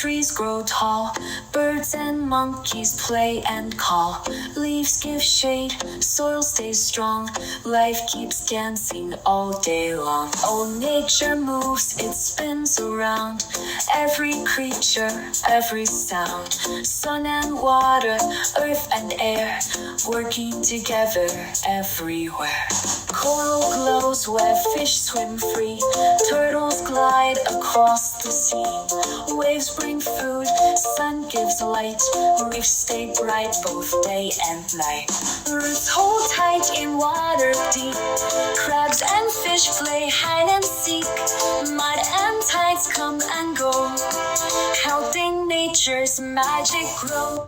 Trees grow tall, birds and monkeys play and call. Leaves give shade, soil stays strong, life keeps dancing all day long. Oh, nature moves, it spins around, every creature, every sound. Sun and water, earth and air, working together everywhere. Coral glows where fish swim free, turtles glide across the sea. Waves bring food, sun gives light, reefs stay bright both day and night. Roots hold tight in water deep, crabs and fish play hide and seek. Mud and tides come and go, helping nature's magic grow.